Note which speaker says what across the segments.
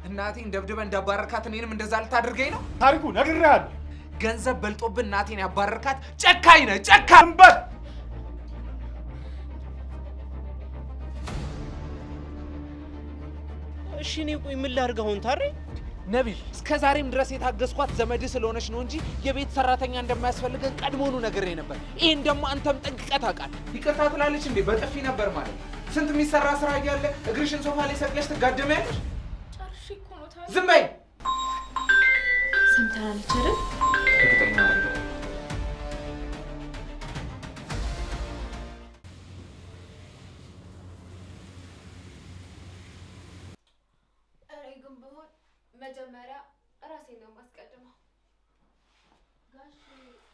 Speaker 1: እናቴን ደብድበህ እንዳባረርካት እኔንም እንደዛ ልታደርገኝ ነው?
Speaker 2: ታሪኩ ነግሬሃለሁ።
Speaker 1: ገንዘብ በልጦብህ እናቴን ያባረርካት ጨካኝ ነህ፣ ጨካኝ በል።
Speaker 3: እሺ እኔ ቆይ ምን ላድርግ አሁን ታሬ?
Speaker 1: ነቢል እስከ ዛሬም ድረስ የታገስኳት ዘመድ ስለሆነች ነው እንጂ የቤት ሰራተኛ እንደማያስፈልገን ቀድሞኑ ነግሬህ ነበር። ይሄን ደግሞ አንተም ጠንቅቀህ ታውቃለህ። ይቅርታ ትላለች እንዴ? በጥፊ ነበር ማለት ነው። ስንት የሚሰራ ስራ እያለ እግርሽን ሶፋ ላይ ሰቅለሽ ትጋደሚያለሽ?
Speaker 4: ጨርሼ እኮ ነው ታዲያ።
Speaker 1: ዝም በይ።
Speaker 4: ሰምተናለች አይደል?
Speaker 1: እርግጠኛ ነኝ።
Speaker 4: እኔ ግን ብሆን መጀመሪያ ራሴን ነው የማስቀድመው። ጋሽ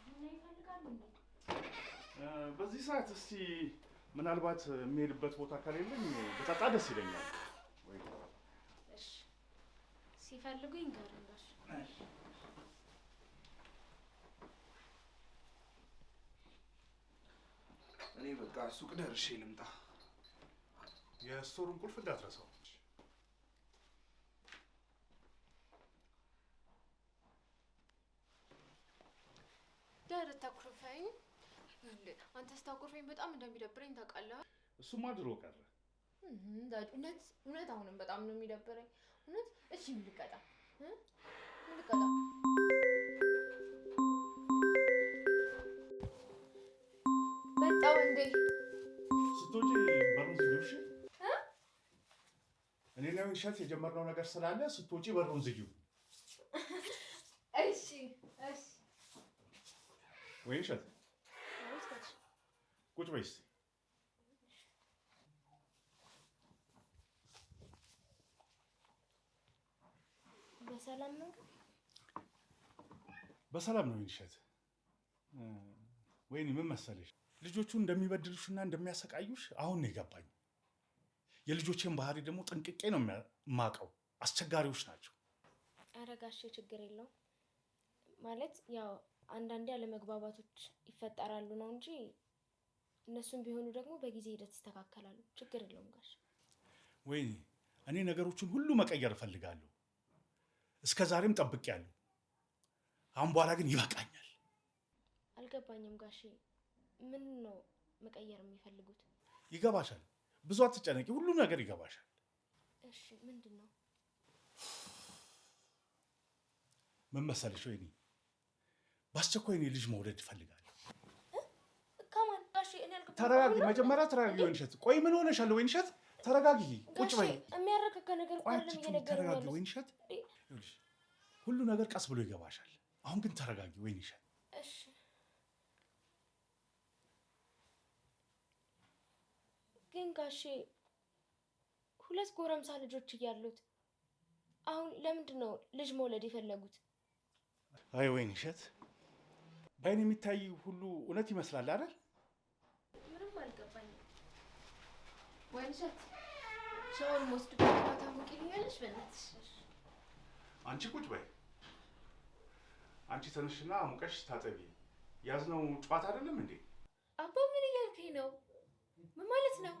Speaker 4: ቡና ይፈልጋሉ እንዴ?
Speaker 2: በዚህ ሰዓት እስቲ ምናልባት የሚሄድበት ቦታ ከሌለኝ በጣጣ ደስ ይለኛል። ወይ
Speaker 4: እሺ ሲፈልጉ ይንገሩኝ ጋሽ።
Speaker 1: እኔ በቃ ሱቅ ደርሼ ልምጣ።
Speaker 2: የስቶሩን ቁልፍ እንዳትረሳው።
Speaker 4: ዳር ተኩርፈኝ። አንተ ስታኩርፈኝ በጣም እንደሚደብረኝ ታውቃለህ።
Speaker 2: እሱማ ድሮ ቀረ።
Speaker 4: እውነት አሁንም በጣም ነው የሚደብረኝ። እውነት እሺ ምን ልቀጣ? ምን ልቀጣ? በጣው እንዴ
Speaker 2: ስትወጪ በሩን ዝጊው። እሺ እኔ ነው እሸት የጀመርነው ነገር ስላለ ስትወጪ በሩን ዝጊው።
Speaker 4: እሺ እሺ።
Speaker 2: ወይ እሸት ቁጭ በይ እስኪ።
Speaker 4: በሰላም ነው?
Speaker 2: በሰላም ነው እሸት። ወይኔ ምን መሰለሽ ልጆቹ እንደሚበድሉሽና እንደሚያሰቃዩሽ አሁን ነው የገባኝ። የልጆቼን ባህሪ ደግሞ ጥንቅቄ ነው የማውቀው። አስቸጋሪዎች ናቸው።
Speaker 4: ኧረ ጋሼ ችግር የለውም ማለት ያው አንዳንዴ አለመግባባቶች ይፈጠራሉ ነው እንጂ እነሱም ቢሆኑ ደግሞ በጊዜ ሂደት ይስተካከላሉ። ችግር የለውም ጋሽ።
Speaker 2: ወይኔ እኔ ነገሮችን ሁሉ መቀየር እፈልጋለሁ። እስከ ዛሬም ጠብቄያለሁ። አሁን በኋላ ግን ይበቃኛል።
Speaker 4: አልገባኝም ጋሼ፣ ምን ነው መቀየር የሚፈልጉት?
Speaker 2: ይገባሻል። ብዙ አትጨነቂ፣ ሁሉ ነገር ይገባሻል።
Speaker 4: እሺ ምንድን ነው?
Speaker 2: ምን መሰለሽ ወይኔ በአስቸኳይ እኔ ልጅ መውለድ እፈልጋለሁ።
Speaker 4: ከማን ጋሼ? እኔ አልገባኝም።
Speaker 2: ተረጋጊ፣ መጀመሪያ ተረጋጊ ወይንሸት። ቆይ ምን ሆነሻል ወይንሸት? ተረጋጊ፣ ቁጭ በይ።
Speaker 4: የሚያረጋጋ ነገር አይደለም እየነገረኝ
Speaker 2: ተረጋጊ
Speaker 4: ያለው።
Speaker 2: ወይንሸት። ይኸውልሽ ሁሉ ነገር ቀስ ብሎ ይገባሻል። አሁን ግን ተረጋጊ ወይንሸት።
Speaker 4: እሺ ግን ጋሼ ሁለት ጎረምሳ ልጆች እያሉት አሁን ለምንድን ነው ልጅ መውለድ የፈለጉት?
Speaker 2: አይ ወይንሸት፣ በአይን የሚታይ ሁሉ እውነት ይመስላል አይደል?
Speaker 4: ምንም አልገባኝም። ወይንሸት ሻወር የምወስድበት ቦታ ሙቂልኛለሽ በእናትሽ።
Speaker 2: አንቺ ቁጭ በይ። አንቺ ተነሽና ሙቀሽ ታጠቢ። ያዝነው ጨዋታ አይደለም እንዴ?
Speaker 4: አባ ምን እያልከኝ ነው? ምን ማለት ነው?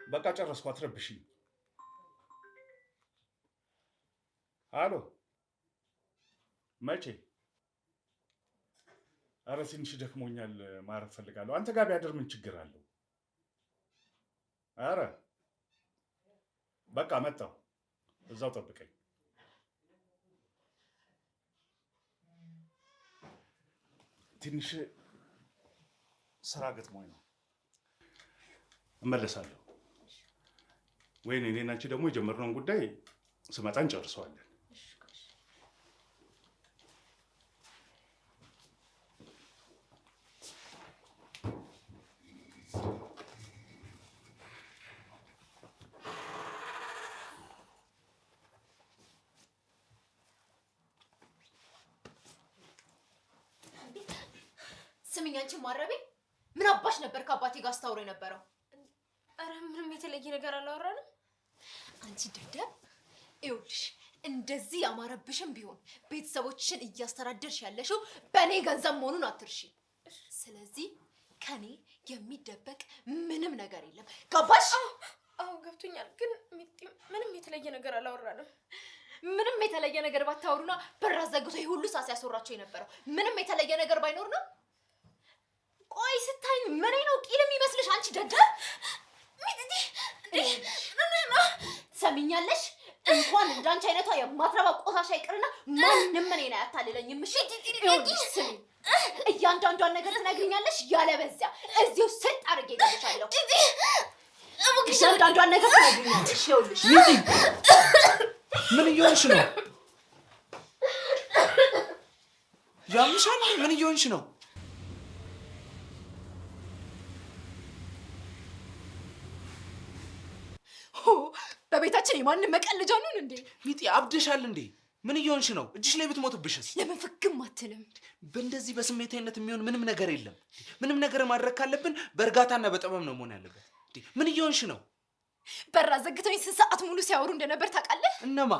Speaker 2: በቃ ጨረስኩ፣ አትረብሽኝ። አሎ መቼ? ኧረ ትንሽ ደክሞኛል፣ ማረፍ ፈልጋለሁ። አንተ ጋር ቢያድር ምን ችግር አለው? ኧረ በቃ መጣሁ፣ እዛው ጠብቀኝ። ትንሽ ስራ ገጥሞኝ ነው፣ እመለሳለሁ። ወይኔ እኔና አንቺ ደግሞ የጀመርነውን ጉዳይ ስመጣ እንጨርሰዋለን።
Speaker 4: ስሚኝ አንቺ ማረቤ፣ ምን አባሽ ነበር ከአባቴ ጋር አስታውሮ የነበረው? ኧረ ምንም የተለየ ነገር አላወራንም። አንቺ ደደብ፣ ይኸውልሽ እንደዚህ ያማረብሽም ቢሆን ቤተሰቦችሽን እያስተዳደርሽ ያለሽው በእኔ ገንዘብ መሆኑን አትርሺ። ስለዚህ ከኔ የሚደበቅ ምንም ነገር የለም። ገባሽ? አዎ ገብቶኛል። ግን ሚጥም ምንም የተለየ ነገር አላወራንም። ምንም የተለየ ነገር ባታወሩና በራስ ዘግቶ ሁሉ ሳስ ያስወራቸው የነበረው ምንም የተለየ ነገር ባይኖርና ቆይ ስታይኝ ምን ነው ቂል የሚመስልሽ አንቺ ደደብ ሚጥዲ ሰሚኛለሽ እንኳን እንዳንቺ አይነቷ የማትረባ ቆሻሻ ይቅርና ማንንም ምን ነው ያታልለኝም እሺ ይኸውልሽ ስሚ እያንዳንዷን ነገር ትነግሪኛለሽ ያለበዚያ እዚሁ ስጥ አድርጌ ይልሻለሁ እያንዳንዷን ነገር ትነግሪኛለሽ ይኸውልሽ
Speaker 1: ምን እየሆንሽ ነው ያምሻል ምን እየሆንሽ ነው
Speaker 4: በቤታችን የማን መቀለጃ ነው እንዴ
Speaker 1: ሚጢ አብደሻል እንዴ ምን እየሆንሽ ነው እጅሽ ላይ ብትሞትብሽስ
Speaker 4: ለምን ፍግም አትልም
Speaker 1: በእንደዚህ በስሜታዊነት የሚሆን ምንም ነገር የለም ምንም ነገር ማድረግ ካለብን በእርጋታና በጥበብ ነው መሆን ያለበት ምን እየሆንሽ ነው
Speaker 4: በራ ዘግተውኝ ስንት ሰዓት ሙሉ ሲያወሩ እንደነበር ታውቃለህ እነማ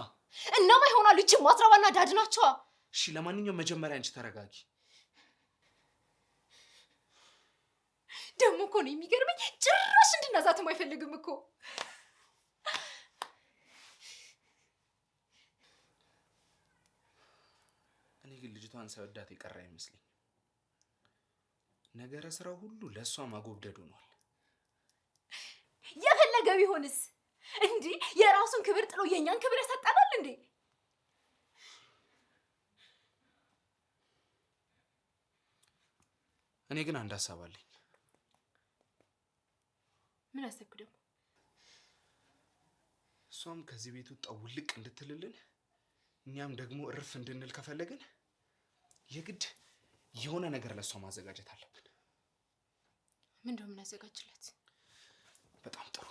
Speaker 4: ይሆናሉ እቺ ማትረባና ዳድ ናቸው
Speaker 1: እሺ ለማንኛውም መጀመሪያ አንቺ ተረጋጊ
Speaker 4: ደሞ እኮ ነው የሚገርመኝ ጭራሽ እንድናዛትም አይፈልግም እኮ
Speaker 1: እኔ ግን ልጅቷን ሰወዳት የቀረ አይመስልኝ ነገረ ስራው ሁሉ ለሷ ማጎብደዱ ነው
Speaker 4: የፈለገ ቢሆንስ እንዴ የራሱን ክብር ጥሎ የኛን ክብር ያሳጣናል እንዴ
Speaker 1: እኔ ግን አንድ ሐሳብ አለኝ
Speaker 4: ምን አሰብኩ ደግሞ
Speaker 1: እሷም ከዚህ ቤቱ ጠውልቅ እንድትልልን እኛም ደግሞ እርፍ እንድንል ከፈለግን የግድ የሆነ ነገር ለሷ ማዘጋጀት አለብን
Speaker 4: ምን እንደምን አዘጋጅላት
Speaker 1: በጣም ጥሩ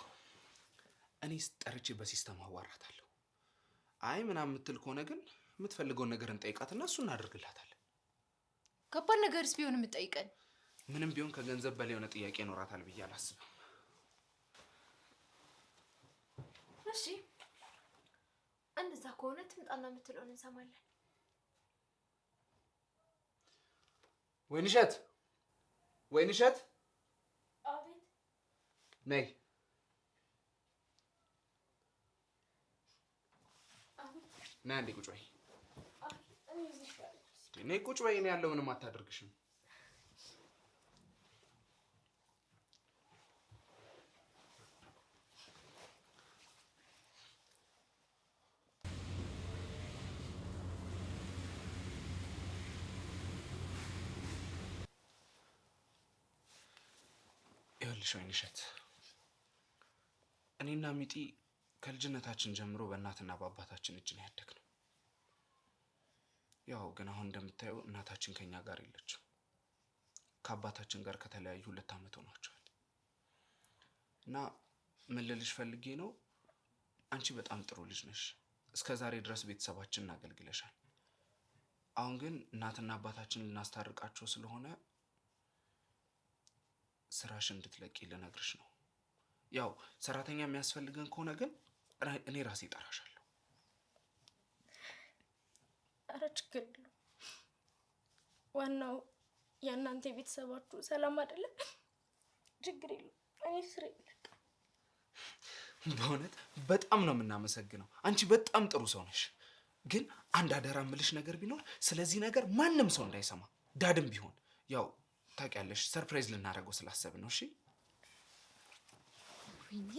Speaker 1: እኔስ ጠርቼ በሲስተም አዋራታለሁ አይ ምናምን የምትል ከሆነ ግን የምትፈልገውን ነገር እንጠይቃትና እሱ እናደርግላታለን
Speaker 4: ከባድ ነገርስ ቢሆን የምትጠይቀን
Speaker 1: ምንም ቢሆን ከገንዘብ በላይ የሆነ ጥያቄ ይኖራታል ብዬ አላስብም
Speaker 4: እሺ እንደዛ ከሆነ ትምጣና የምትለውን እንሰማለን
Speaker 1: ወይንሸት
Speaker 4: አቤት
Speaker 1: ነይ ና እንዴ ቁጭ በይ ነይ ቁጭ በይ እኔ ያለው ምንም አታደርግሽም ይኸውልሽ ወይንሸት እኔና ሚጢ ከልጅነታችን ጀምሮ በእናትና በአባታችን እጅ ነው ያደግነው ያው ግን አሁን እንደምታየው እናታችን ከኛ ጋር የለችም ከአባታችን ጋር ከተለያዩ 2 ዓመት ሆኗቸዋል እና ምን ልልሽ ፈልጌ ነው አንቺ በጣም ጥሩ ልጅ ነሽ እስከ ዛሬ ድረስ ቤተሰባችንን አገልግለሻል አሁን ግን እናትና አባታችን ልናስታርቃቸው ስለሆነ ስራሽ እንድትለቂ ልነግርሽ ነው ያው ሰራተኛ የሚያስፈልገን ከሆነ ግን እኔ ራሴ እጠራሻለሁ
Speaker 5: ኧረ ችግር የለውም ዋናው የእናንተ ቤተሰባችሁ ሰላም አይደለም ችግር የለውም እኔ ስራ ይልቅ
Speaker 1: በእውነት በጣም ነው የምናመሰግነው አንቺ በጣም ጥሩ ሰው ነሽ ግን አንድ አደራ የምልሽ ነገር ቢኖር ስለዚህ ነገር ማንም ሰው እንዳይሰማ ዳድም ቢሆን ያው ታውቂያለሽ ሰርፕራይዝ ልናደርገው ስላሰብን ነው እሺ
Speaker 4: ወይኔ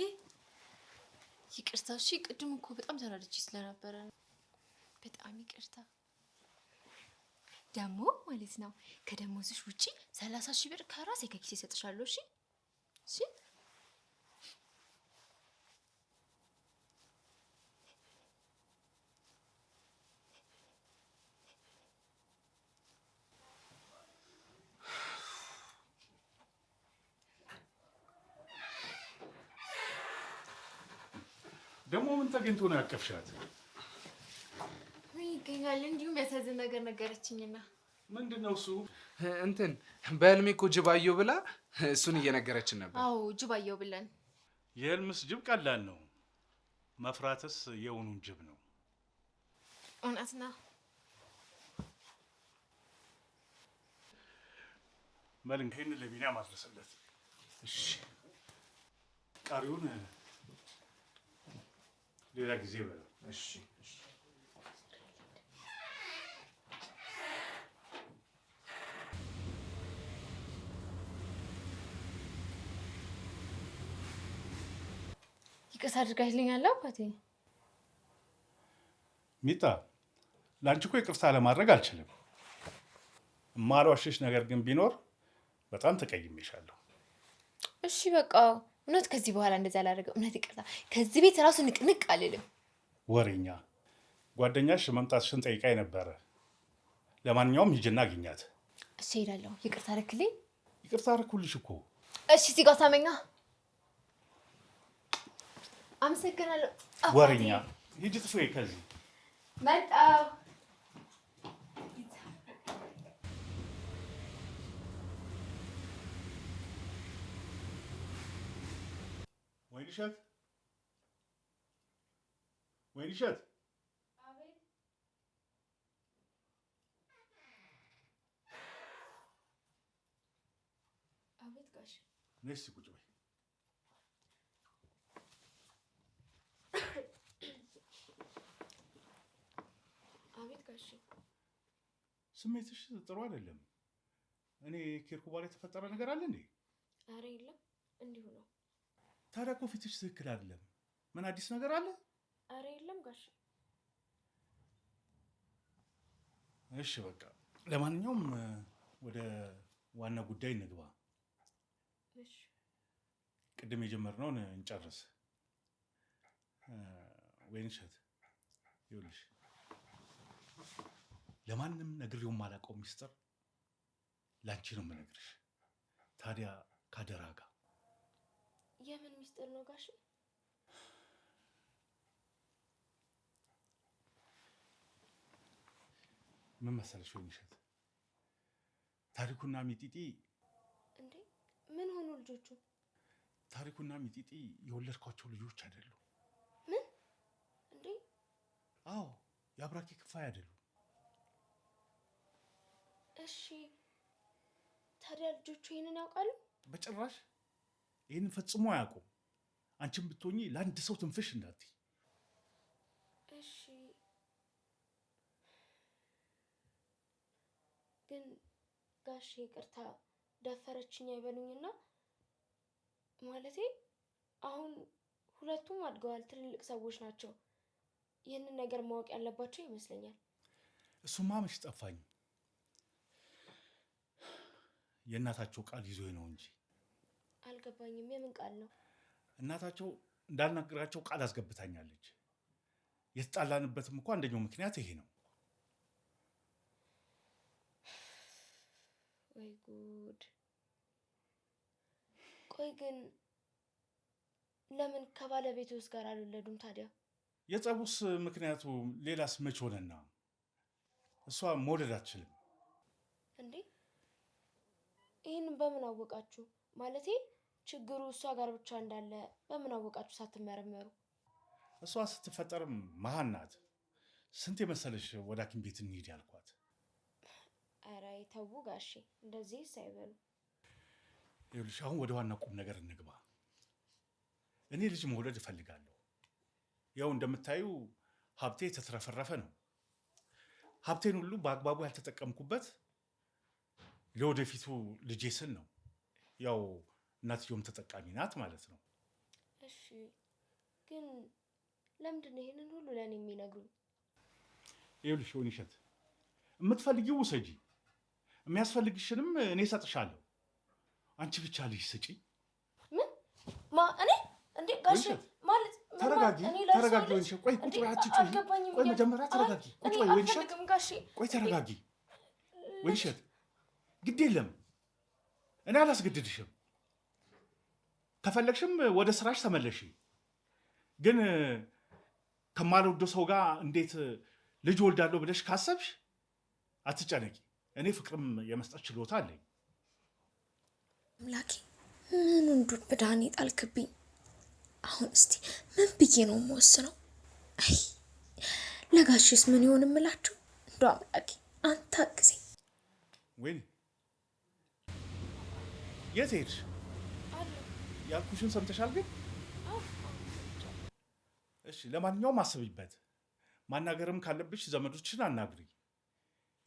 Speaker 4: ይቅርታ እሺ ቅድም እኮ በጣም ተናድጄ ስለነበረ በጣም ይቅርታ ደግሞ ማለት ነው ከደሞዝሽ ውጪ 30,000 ብር ከራሴ ከኪሴ እሰጥሻለሁ እሺ እሺ
Speaker 2: ደግሞ ምን ተገኝቶ ነው ያቀፍሻት?
Speaker 4: ወይ ይገኛል እንዲሁም ያሳዝን ነገር ነገረችኝና
Speaker 2: ምንድነው እሱ?
Speaker 1: እንትን በህልሜ እኮ ጅባየው ብላ እሱን እየነገረችን ነበር።
Speaker 4: አዎ ጅባየው ብለን።
Speaker 2: የህልምስ ጅብ ቀላል ነው፣ መፍራትስ የውኑን ጅብ ነው።
Speaker 4: እውነት ነው።
Speaker 2: መልን ከእነ ለቢና ማድረስለት። እሺ ቀሪውን ሌላ ጊዜ በለው።
Speaker 1: እሺ
Speaker 4: ይቅርታ አድርጋልኛል አባቴ።
Speaker 2: ሚጣ ለአንቺ እኮ ይቅርታ ለማድረግ አልችልም። የማልዋሽሽ ነገር ግን ቢኖር በጣም ተቀይሜሻለሁ።
Speaker 4: እሺ በቃ እውነት ከዚህ በኋላ እንደዛ አላደርግም። እውነት ይቅርታ። ከዚህ ቤት ራሱ ንቅንቅ አልልም።
Speaker 2: ወሬኛ ጓደኛሽ መምጣትሽን ጠይቃኝ ነበረ። ለማንኛውም ሂጂና አግኛት።
Speaker 4: እሺ እሄዳለሁ። ይቅርታ አደረክልኝ?
Speaker 2: ይቅርታ አደረኩልሽ እኮ።
Speaker 4: እሺ እዚህ ጋር ሳመኛ። አመሰግናለሁ።
Speaker 2: ወሬኛ ሂጂ ጥፉ ከዚህ
Speaker 4: መጣሁ።
Speaker 2: ወይንሸት ወይንሸት
Speaker 4: አቤት ጋሽ።
Speaker 2: ነይ እስኪ ቁጭ በይ።
Speaker 5: አቤት ጋሽ።
Speaker 2: ስሜትሽ ጥሩ አይደለም። እኔ ከሄድኩ በኋላ የተፈጠረ ነገር አለ እንዴ?
Speaker 5: አረ የለም እንዲሁ ነው።
Speaker 2: ታዲያ እኮ ፊትሽ ትክክል አይደለም። ምን አዲስ ነገር አለ?
Speaker 5: አረ የለም ጋሽ።
Speaker 2: እሺ በቃ ለማንኛውም ወደ ዋና ጉዳይ እንግባ።
Speaker 5: እሺ
Speaker 2: ቅድም የጀመርነውን እንጨርስ። ወይንሸት ይኸውልሽ፣ ለማንም ነግሬው የማላውቀው ሚስጥር ላንቺ ነው የምነግርሽ። ታዲያ ካደራ ጋር
Speaker 5: የምን ሚስጥር ነው ጋሽ?
Speaker 2: ምን መሰለሽ ወይንሸት፣ ታሪኩና ሚጢጢ
Speaker 5: እንዴ ምን ሆኑ ልጆቹ?
Speaker 2: ታሪኩና ሚጢጢ የወለድኳቸው ልጆች አይደሉም።
Speaker 5: ምን እንዴ?
Speaker 2: አዎ የአብራኬ ክፋይ አይደሉም።
Speaker 5: እሺ ታዲያ ልጆቹ ይሄንን ያውቃሉ?
Speaker 2: በጭራሽ ይህንን ፈጽሞ አያውቁም። አንቺም ብትሆኚ ለአንድ ሰው ትንፍሽ እንዳትይ።
Speaker 5: እሺ ግን ጋሽ ይቅርታ ደፈረችኝ አይበሉኝና፣ ማለቴ አሁን ሁለቱም አድገዋል፣ ትልልቅ ሰዎች ናቸው። ይህንን ነገር ማወቅ ያለባቸው ይመስለኛል።
Speaker 2: እሱማ መች ጠፋኝ። የእናታቸው ቃል ይዞኝ ነው እንጂ።
Speaker 5: አልገባኝም። የምን ቃል ነው?
Speaker 2: እናታቸው እንዳልነግራቸው ቃል አስገብታኛለች። የተጣላንበትም እኮ አንደኛው ምክንያት ይሄ ነው።
Speaker 5: ወይ ጉድ! ቆይ ግን ለምን ከባለቤትስ ጋር አልወለዱም ታዲያ?
Speaker 2: የጸቡስ ምክንያቱ ሌላስ መች ሆነና? እሷ መውለድ አትችልም።
Speaker 5: እንዴ ይህንን በምን አወቃችሁ? ማለቴ ችግሩ እሷ ጋር ብቻ እንዳለ በምን አወቃችሁ ሳትመረመሩ?
Speaker 2: እሷ ስትፈጠርም መሀን ናት። ስንት የመሰለሽ ወደ ሐኪም ቤት እንሂድ ያልኳት።
Speaker 5: ኧረ ተው ጋሼ፣ እንደዚህ ሳይበሉ።
Speaker 2: ይኸውልሽ አሁን ወደ ዋና ቁም ነገር እንግባ። እኔ ልጅ መውለድ እፈልጋለሁ። ያው እንደምታዩ ሀብቴ የተትረፈረፈ ነው። ሀብቴን ሁሉ በአግባቡ ያልተጠቀምኩበት ለወደፊቱ ልጄ ስል ነው። ያው እናትየውም ተጠቃሚ ናት ማለት ነው።
Speaker 5: እሺ ግን ለምንድን ነው ይሄንን ሁሉ ለኔ የሚነግሩኝ?
Speaker 2: ይኸውልሽ ወይንሸት፣ የምትፈልጊው ውሰጂ፣ የሚያስፈልግሽንም እኔ እሰጥሻለሁ። አንቺ ብቻ ልጅ ስጪ።
Speaker 5: ምን እኔ እንዴ ጋሼ ማለት
Speaker 2: ተረጋጊ፣ ተረጋጊ ወይንሸት። ቆይ ቁጭ በይ፣ አትጩሂ። ቆይ መጀመሪያ ተረጋጊ። ቁጭ በይ ወይንሸት። ቆይ ተረጋጊ ወይንሸት። ግድ የለም እኔ አላስገድድሽም። ከፈለግሽም ወደ ስራሽ ተመለሽ። ግን ከማልወደው ሰው ጋር እንዴት ልጅ ወልዳለሁ ብለሽ ካሰብሽ አትጨነቂ። እኔ ፍቅርም የመስጠት ችሎታ አለኝ።
Speaker 5: አምላኬ ምን እንዱን በዳኒ ጣልክብኝ። አሁን እስቲ ምን ብዬ ነው የምወስነው? አይ ለጋሽስ ምን ይሆን እምላችሁ? እንደው አምላኬ አንተ አግዘኝ።
Speaker 2: ወይኔ የት ሄድሽ? ያልኩሽን ሰምተሻል? ግን እሺ ለማንኛውም አስቢበት። ማናገርም ካለብሽ ዘመዶችን አናግሪ።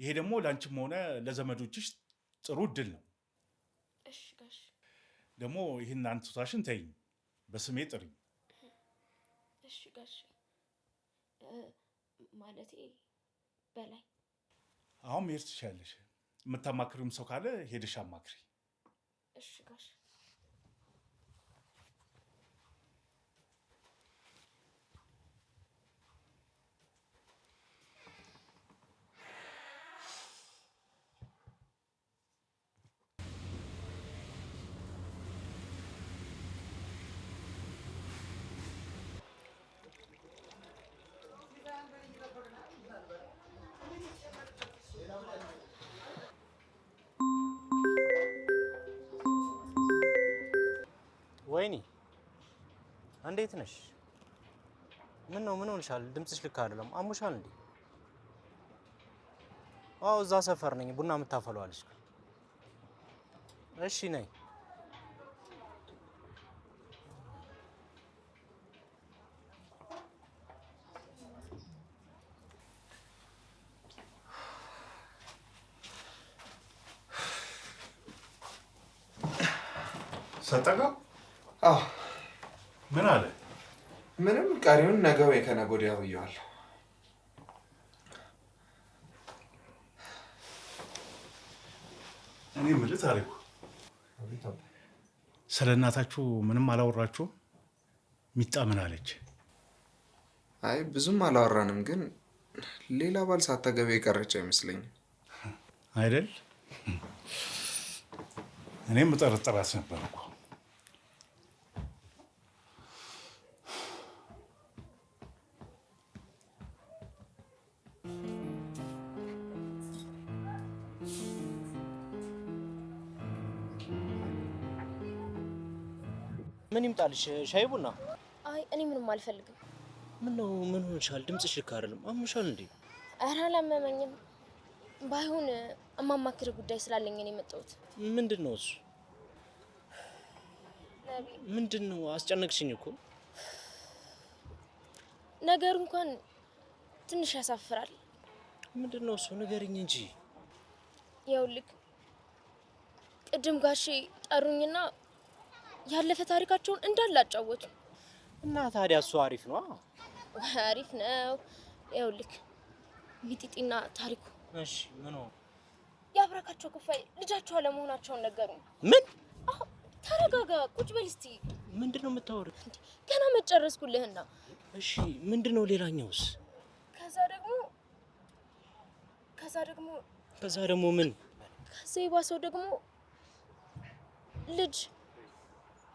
Speaker 2: ይሄ ደግሞ ላንቺም ሆነ ለዘመዶችሽ ጥሩ እድል ነው።
Speaker 5: እሺ ጋሽ።
Speaker 2: ደግሞ ይህን አንቱታሽን ተይኝ፣ በስሜ ጥሪ።
Speaker 5: እሺ ጋሽ። ማለቴ በላይ።
Speaker 2: አሁን መሄድ ትችያለሽ። የምታማክሪውም ሰው ካለ ሄደሽ አማክሪ።
Speaker 5: እሺ ጋሽ።
Speaker 3: ወይኔ እንዴት ነሽ? ምን ሆነሻል? ድምፅሽ ልክ አይደለም። አሞሻል እንዴ? አዎ እዛ ሰፈር ነኝ። ቡና የምታፈለው አለች። እሺ ነይ።
Speaker 2: ሰጠቀው?
Speaker 1: አዎ።
Speaker 2: ምን አለ?
Speaker 1: ምንም ቀሪውን ነገ ወይ ከነገ ወዲያ ብየዋለሁ።
Speaker 2: እኔ የምልህ ታሪኩ፣ ስለ እናታችሁ ምንም አላወራችሁም? ሚጣ ምን አለች?
Speaker 1: አይ ብዙም አላወራንም፣ ግን ሌላ ባል ሳታገባ የቀረች አይመስለኝም።
Speaker 2: አይደል? እኔም እጠረጥራት ነበር እኮ።
Speaker 3: ምን ይምጣልሽ? ሻይ ቡና?
Speaker 5: አይ እኔ ምንም አልፈልግም።
Speaker 3: ምን ሆነሻል? ድምፅሽ ልክ አይደለም። አሞሻል እንዴ?
Speaker 5: ኧረ አላመመኝም። ባይሆን እማማክር ጉዳይ ስላለኝ ነው የመጣሁት።
Speaker 3: ምንድን ነው እሱ? ምንድን ነው? አስጨነቅሽኝ እኮ።
Speaker 5: ነገሩ እንኳን ትንሽ ያሳፍራል።
Speaker 3: ምንድን ነው እሱ? ንገሪኝ እንጂ።
Speaker 5: ይኸውልህ ቅድም ጋሼ ጠሩኝና ያለፈ ታሪካቸውን እንዳለ አጫወቱ።
Speaker 3: እና ታዲያ እሱ አሪፍ ነው?
Speaker 5: አሪፍ ነው። ይኸውልህ ሚጢጢና ታሪኩ።
Speaker 3: እሺ ምን ሆነ?
Speaker 5: ያብራካቸው ክፋይ ልጃቸው አለመሆናቸውን ነገሩኝ።
Speaker 3: ምን?
Speaker 5: ተረጋጋ፣ ቁጭ በል እስቲ።
Speaker 3: ምንድነው የምታወሪው?
Speaker 5: ገና መጨረስኩልህና።
Speaker 3: እሺ ምንድነው ሌላኛውስ?
Speaker 5: ከዛ ደግሞ
Speaker 3: ምን?
Speaker 5: ከዛ የባሰው ደግሞ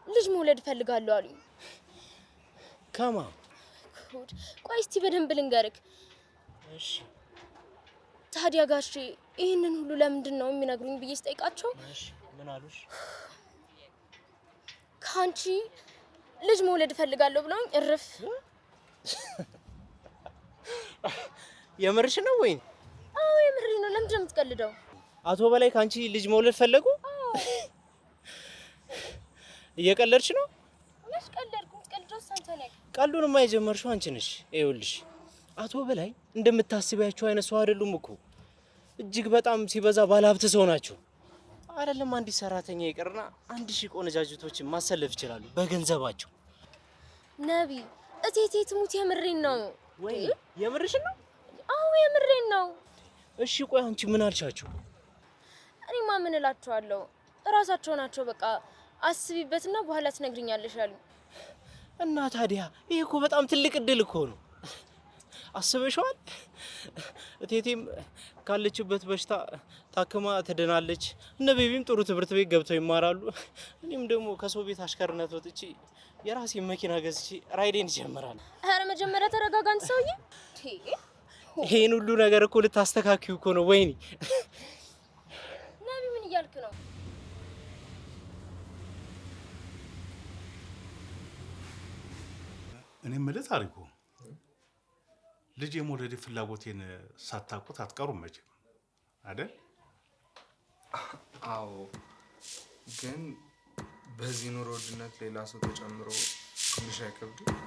Speaker 5: ልጅ መውለድ እፈልጋለሁ አሉኝ።
Speaker 3: ከማ?
Speaker 5: ጉድ! ቆይ እስቲ በደንብ ልንገርክ።
Speaker 3: እሺ
Speaker 5: ታዲያ ጋሼ ይህንን ሁሉ ለምንድን ነው የሚነግሩኝ ብዬ ስጠይቃቸው፣
Speaker 3: እሺ ምን አሉሽ?
Speaker 5: ከአንቺ ልጅ መውለድ እፈልጋለሁ ብለውኝ እርፍ።
Speaker 3: የምርሽ ነው ወይ?
Speaker 5: አዎ የምሬ ነው። ለምንድን ነው የምትቀልደው?
Speaker 3: አቶ በላይ ከአንቺ ልጅ መውለድ ፈለጉ? እየቀለድሽ ነው?
Speaker 5: መች ቀለድኩ? የምትቀልደው አንተ ነህ።
Speaker 3: ቀልዱንማ የጀመርሽው አንቺ ነሽ። ይኸውልሽ አቶ በላይ እንደምታስቢያቸው አይነት ሰው አይደሉም እኮ። እጅግ በጣም ሲበዛ ባለሀብት ሰው ናቸው። አይደለም አንዲት ሰራተኛ ይቅርና 1000 ቆነጃጅቶችን ማሰለፍ ይችላሉ በገንዘባቸው።
Speaker 5: ነቢ እቴቴ ትሙት የምሬን ነው።
Speaker 3: ወይ የምርሽ ነው?
Speaker 5: አዎ የምሬን ነው።
Speaker 3: እሺ ቆይ አንቺ ምን አልሻቸው?
Speaker 5: እኔማ ምን እላቸዋለሁ? እራሳቸው ናቸው በቃ አስቢበትና በኋላ ትነግሪኛለሽ አሉ።
Speaker 3: እና ታዲያ ይሄ እኮ በጣም ትልቅ እድል እኮ ነው። አስበሽዋል? እቴቴም ካለችበት በሽታ ታክማ ትድናለች። እነ ቤቢም ጥሩ ትምህርት ቤት ገብተው ይማራሉ። እኔም ደግሞ ከሰው ቤት አሽከርነት ወጥቼ የራሴን መኪና ገዝቼ ራይዴን ይጀምራል።
Speaker 5: ኧረ መጀመሪያ ተረጋጋ አንተ ሰውዬ።
Speaker 3: ይሄን ሁሉ ነገር እኮ ልታስተካክዩ እኮ ነው። ወይኔ
Speaker 5: ነቢ ምን እያልክ ነው?
Speaker 2: እኔ የምልህ ታሪኩ፣ ልጅ የመውለድ ፍላጎቴን ሳታውቁት አትቀሩም መቼም አይደል?
Speaker 1: አዎ፣ ግን በዚህ ኑሮ ውድነት ሌላ ሰው ተጨምሮ ትንሽ አይከብድም?